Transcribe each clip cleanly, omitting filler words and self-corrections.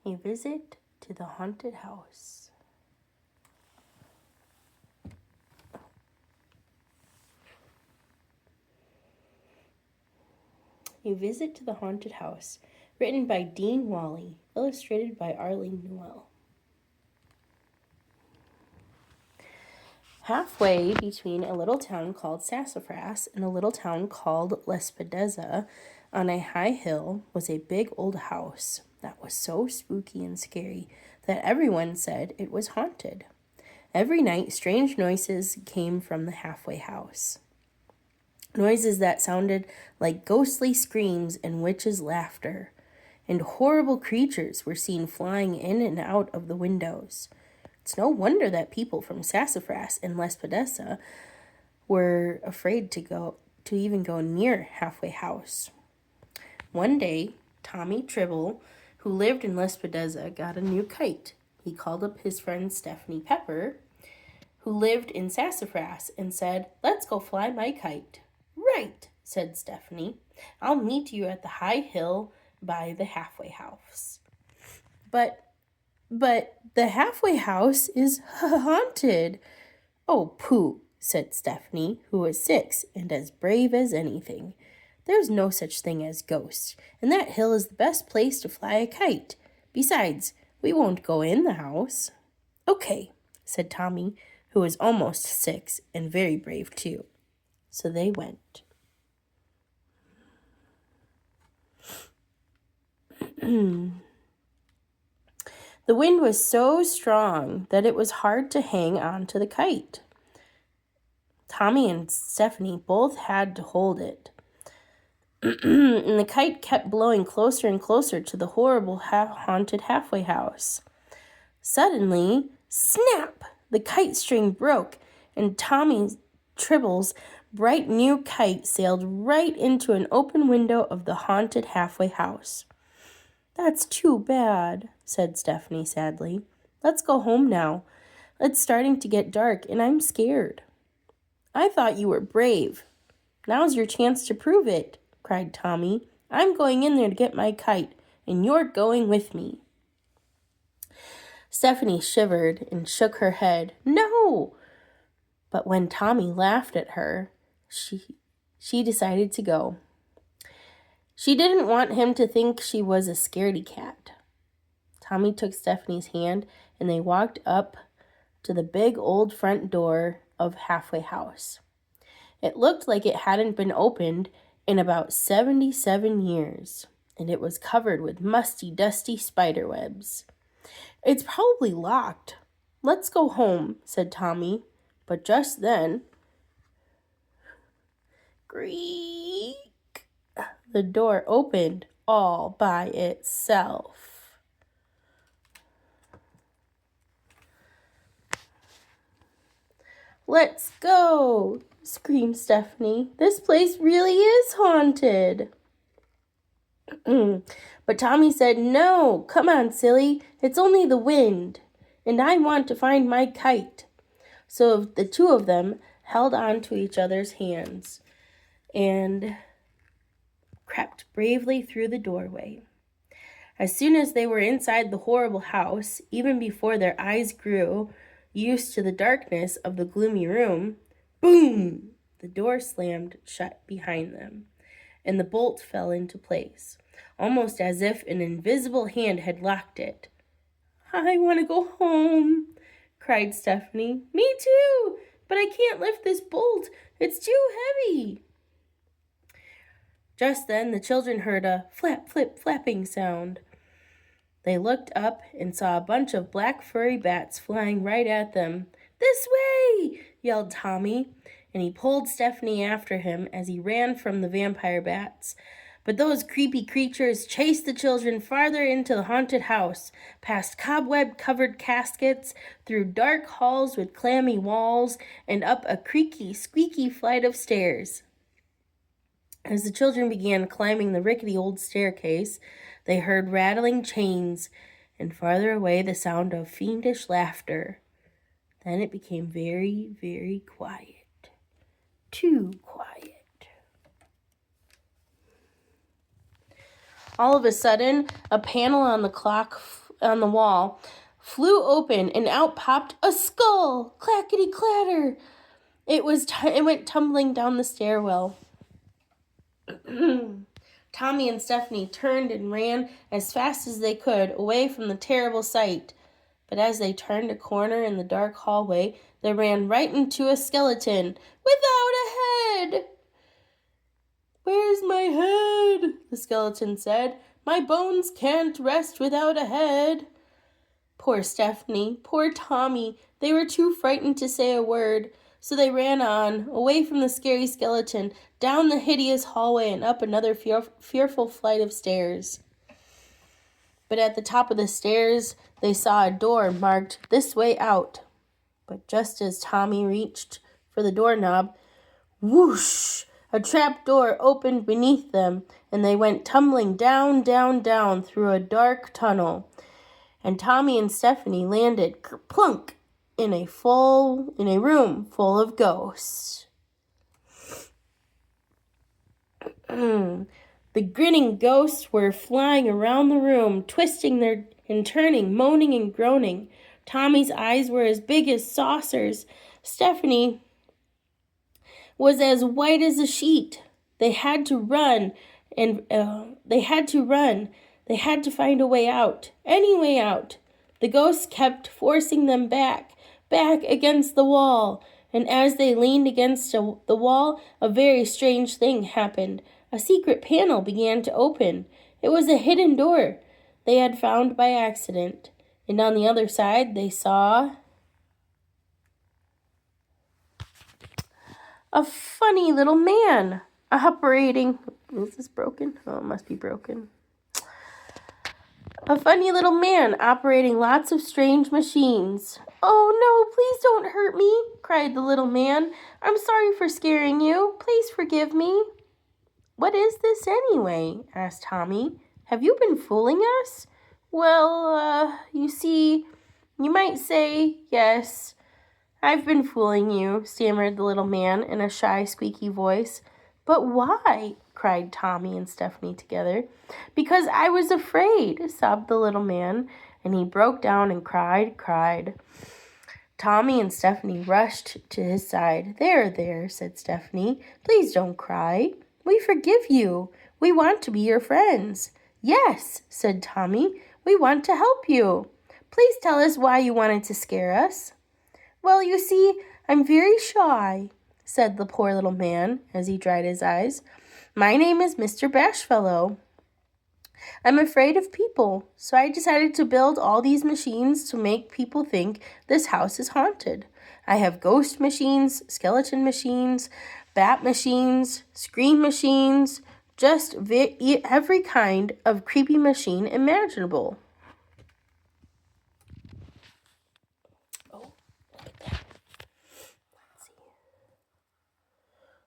A visit to the haunted house. A Visit to the Haunted House, written by Dean Wally, illustrated by Arlene Noel. Halfway between a little town called Sassafras and a little town called Lespedeza, on a high hill, was a big old house that was so spooky and scary that everyone said it was haunted. Every night, strange noises came from the halfway house. Noises that sounded like ghostly screams and witches' laughter, and horrible creatures were seen flying in and out of the windows. It's no wonder that people from Sassafras and Lespedeza were afraid to even go near halfway house. One day, Tommy Tribble, who lived in Lespedeza, got a new kite. He called up his friend Stephanie Pepper, who lived in Sassafras, and said, "Let's go fly my kite." "Right," said Stephanie. "I'll meet you at the high hill by the halfway house." But the halfway house is haunted." "Oh, pooh," said Stephanie, who was 6 and as brave as anything. "There's no such thing as ghosts, and that hill is the best place to fly a kite. Besides, we won't go in the house." "Okay," said Tommy, who was almost 6 and very brave too. So they went. The wind was so strong that it was hard to hang on to the kite. Tommy and Stephanie both had to hold it. And the kite kept blowing closer and closer to the horrible haunted halfway house. Suddenly, snap! The kite string broke, and Tommy Tribble's bright new kite sailed right into an open window of the haunted halfway house. "That's too bad," said Stephanie sadly. "Let's go home now. It's starting to get dark, and I'm scared." "I thought you were brave. Now's your chance to prove it," cried Tommy. "I'm going in there to get my kite, and you're going with me." Stephanie shivered and shook her head. "No!" But when Tommy laughed at her, she decided to go. She didn't want him to think she was a scaredy cat. Tommy took Stephanie's hand, and they walked up to the big old front door of Halfway House. It looked like it hadn't been opened in about 77 years, and it was covered with musty, dusty spider webs. "It's probably locked. Let's go home," said Tommy. But just then, creak, the door opened all by itself. "Let's go," screamed Stephanie. "This place really is haunted." But Tommy said, "No, come on, silly. It's only the wind, and I want to find my kite." So the two of them held on to each other's hands and crept bravely through the doorway. As soon as they were inside the horrible house, even before their eyes grew used to the darkness of the gloomy room, boom! The door slammed shut behind them, and the bolt fell into place, almost as if an invisible hand had locked it. "I want to go home," cried Stephanie. "Me too, but I can't lift this bolt. It's too heavy." Just then the children heard a flap, flip, flapping sound. They looked up and saw a bunch of black furry bats flying right at them. "This way!" yelled Tommy, and he pulled Stephanie after him as he ran from the vampire bats. But those creepy creatures chased the children farther into the haunted house, past cobweb-covered caskets, through dark halls with clammy walls, and up a creaky, squeaky flight of stairs. As the children began climbing the rickety old staircase, they heard rattling chains, and farther away the sound of fiendish laughter. Then it became very, very quiet. Too quiet. All of a sudden, a panel on the clock on the wall flew open, and out popped a skull. Clackety clatter! It went tumbling down the stairwell. Tommy and Stephanie turned and ran as fast as they could away from the terrible sight. But as they turned a corner in the dark hallway, they ran right into a skeleton without a head. "Where's my head?" the skeleton said. "My bones can't rest without a head." Poor Stephanie, poor Tommy, they were too frightened to say a word, so they ran on, away from the scary skeleton, down the hideous hallway and up another fearful flight of stairs. But at the top of the stairs, they saw a door marked "This Way Out." But just as Tommy reached for the doorknob, whoosh! A trap door opened beneath them, and they went tumbling down, down, down through a dark tunnel. And Tommy and Stephanie landed kerplunk in a room full of ghosts. The grinning ghosts were flying around the room, twisting and turning, moaning and groaning. Tommy's eyes were as big as saucers. Stephanie was as white as a sheet. They had to run, they had to find a way out, any way out. The ghosts kept forcing them back against the wall. And as they leaned against the wall, a very strange thing happened. A secret panel began to open. It was a hidden door they had found by accident. And on the other side, they saw a funny little man operating. Is this broken? Oh, it must be broken. A funny little man operating lots of strange machines. "Oh no, please don't hurt me," cried the little man. "I'm sorry for scaring you. Please forgive me." "What is this anyway?" asked Tommy. "Have you been fooling us?" "Well, you see, you might say yes. I've been fooling you," stammered the little man in a shy, squeaky voice. "But why?" cried Tommy and Stephanie together. "Because I was afraid," sobbed the little man, and he broke down and cried. Tommy and Stephanie rushed to his side. There, said Stephanie. "Please don't cry. We forgive you. We want to be your friends." "Yes," said Tommy. "We want to help you. Please tell us why you wanted to scare us." "Well, you see, I'm very shy," said the poor little man as he dried his eyes. "My name is Mr. Bashfellow. I'm afraid of people, so I decided to build all these machines to make people think this house is haunted. I have ghost machines, skeleton machines, bat machines, scream machines, just every kind of creepy machine imaginable." Oh, look at that. Let's see.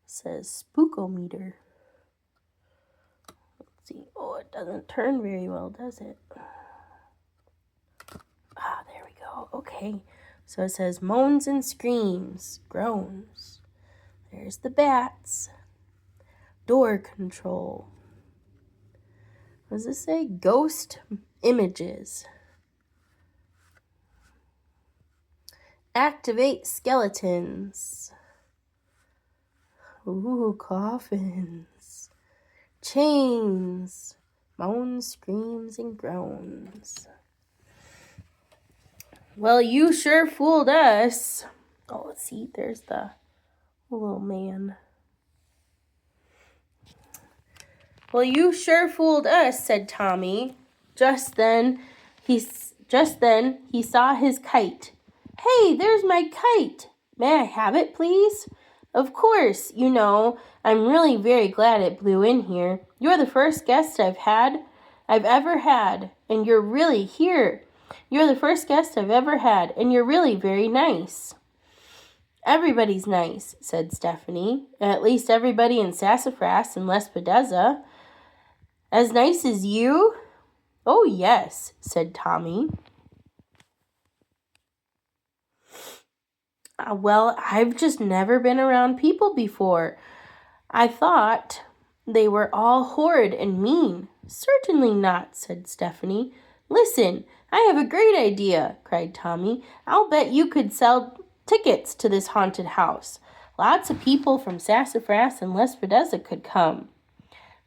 It says spookometer. See. Oh, it doesn't turn very well, does it? There we go. Okay. So it says moans and screams, groans. There's the bats. Door control. What does it say? Ghost images. Activate skeletons. Ooh, coffins. Chains, moans, screams, and groans. "Well, you sure fooled us." Oh, let's see, there's the little man. "Well, you sure fooled us," said Tommy. Just then he saw his kite. "Hey, there's my kite. May I have it, please?" "Of course, I'm really very glad it blew in here. You're the first guest I've ever had, and you're really here. You're the first guest I've ever had, and you're really very nice." "Everybody's nice," said Stephanie. "At least everybody in Sassafras and Lespedeza." "As nice as you?" "Oh, yes," said Tommy. "Well, I've just never been around people before. I thought they were all horrid and mean." "Certainly not," said Stephanie. Listen, I have a great idea, cried Tommy. I'll bet you could sell tickets to this haunted house. Lots of people from Sassafras and Lespedeza could come.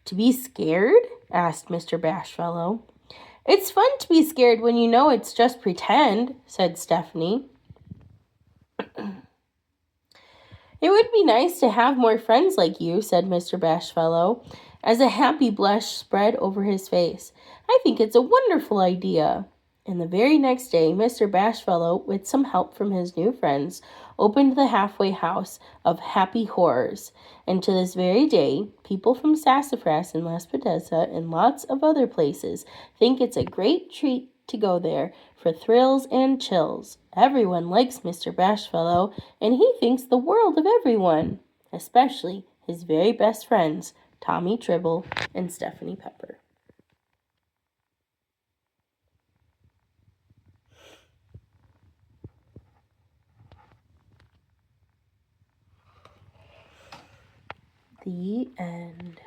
To be scared? Asked Mr. Bashfellow. It's fun to be scared when you know it's just pretend, said Stephanie. It would be nice to have more friends like you, said Mr. Bashfellow, as a happy blush spread over his face. I think it's a wonderful idea. And the very next day, Mr. Bashfellow, with some help from his new friends, opened the halfway house of Happy Horrors. And to this very day, people from Sassafras and Lespedeza and lots of other places think it's a great treat to go there for thrills and chills. Everyone likes Mr. Bashfellow, and he thinks the world of everyone, especially his very best friends, Tommy Tribble and Stephanie Pepper. The end.